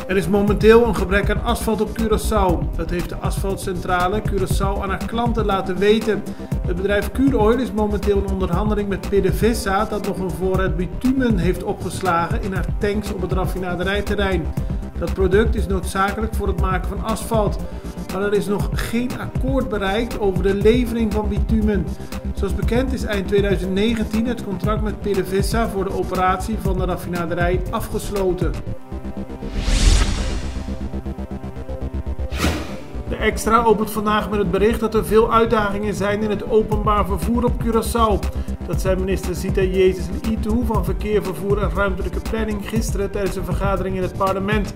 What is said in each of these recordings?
Er is momenteel een gebrek aan asfalt op Curaçao. Dat heeft de asfaltcentrale Curaçao aan haar klanten laten weten. Het bedrijf Curoil is momenteel in onderhandeling met PDVSA dat nog een voorraad bitumen heeft opgeslagen in haar tanks op het raffinaderijterrein. Dat product is noodzakelijk voor het maken van asfalt. Maar er is nog geen akkoord bereikt over de levering van bitumen. Zoals bekend is eind 2019 het contract met PDVSA voor de operatie van de raffinaderij afgesloten. De Extra opent vandaag met het bericht dat er veel uitdagingen zijn in het openbaar vervoer op Curaçao. Dat zei minister Zita Jezus Litu van Verkeer, Vervoer en Ruimtelijke Planning gisteren tijdens een vergadering in het parlement.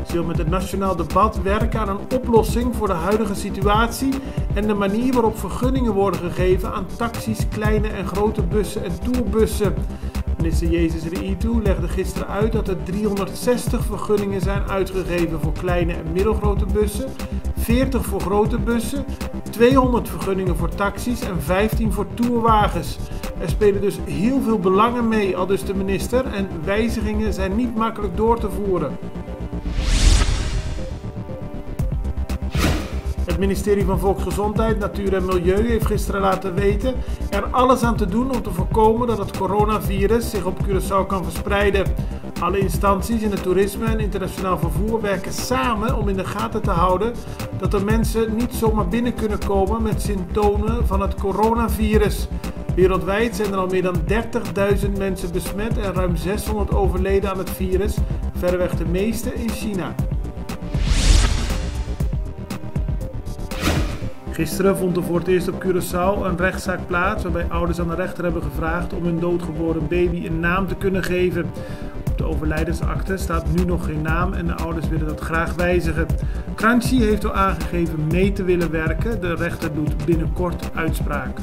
Ze wil met het nationaal debat werken aan een oplossing voor de huidige situatie en de manier waarop vergunningen worden gegeven aan taxis, kleine en grote bussen en tourbussen. Minister Jezus Litu legde gisteren uit dat er 360 vergunningen zijn uitgegeven voor kleine en middelgrote bussen, 40 voor grote bussen, 200 vergunningen voor taxis en 15 voor tourwagens. Er spelen dus heel veel belangen mee, aldus de minister, en wijzigingen zijn niet makkelijk door te voeren. Het ministerie van Volksgezondheid, Natuur en Milieu heeft gisteren laten weten er alles aan te doen om te voorkomen dat het coronavirus zich op Curaçao kan verspreiden. Alle instanties in het toerisme en internationaal vervoer werken samen om in de gaten te houden dat er mensen niet zomaar binnen kunnen komen met symptomen van het coronavirus. Wereldwijd zijn er al meer dan 30.000 mensen besmet en ruim 600 overleden aan het virus, verreweg de meeste in China. Gisteren vond er voor het eerst op Curaçao een rechtszaak plaats waarbij ouders aan de rechter hebben gevraagd om hun doodgeboren baby een naam te kunnen geven. Op de overlijdensakte staat nu nog geen naam en de ouders willen dat graag wijzigen. Crunchy heeft al aangegeven mee te willen werken. De rechter doet binnenkort uitspraak.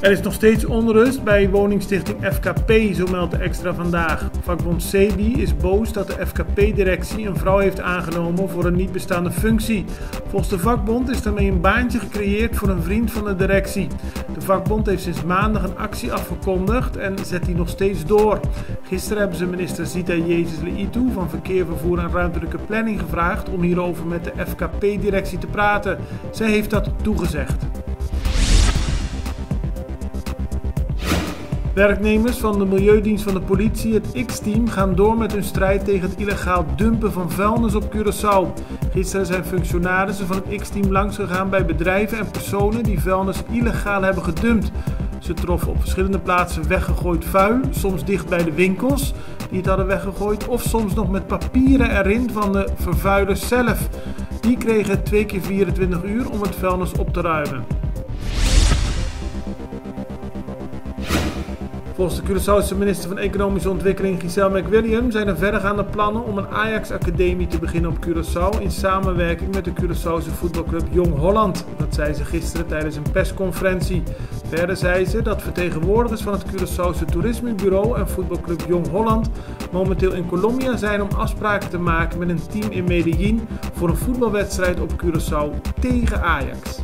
Er is nog steeds onrust bij woningstichting FKP, zo meldt de Extra vandaag. Vakbond CEBI is boos dat de FKP-directie een vrouw heeft aangenomen voor een niet bestaande functie. Volgens de vakbond is daarmee een baantje gecreëerd voor een vriend van de directie. De vakbond heeft sinds maandag een actie afgekondigd en zet die nog steeds door. Gisteren hebben ze minister Zita Jezus Litu van Verkeer, Vervoer en Ruimtelijke Planning gevraagd om hierover met de FKP-directie te praten. Zij heeft dat toegezegd. Werknemers van de Milieudienst van de politie, het X-team, gaan door met hun strijd tegen het illegaal dumpen van vuilnis op Curaçao. Gisteren zijn functionarissen van het X-team langsgegaan bij bedrijven en personen die vuilnis illegaal hebben gedumpt. Ze troffen op verschillende plaatsen weggegooid vuil, soms dicht bij de winkels die het hadden weggegooid, of soms nog met papieren erin van de vervuilers zelf. Die kregen 2 keer 24 uur om het vuilnis op te ruimen. Volgens de Curaçaose minister van Economische Ontwikkeling Giselle McWilliam zijn er verregaande plannen om een Ajax-academie te beginnen op Curaçao in samenwerking met de Curaçaose voetbalclub Jong Holland. Dat zei ze gisteren tijdens een persconferentie. Verder zei ze dat vertegenwoordigers van het Curaçaose Toerismebureau en voetbalclub Jong Holland momenteel in Colombia zijn om afspraken te maken met een team in Medellín voor een voetbalwedstrijd op Curaçao tegen Ajax.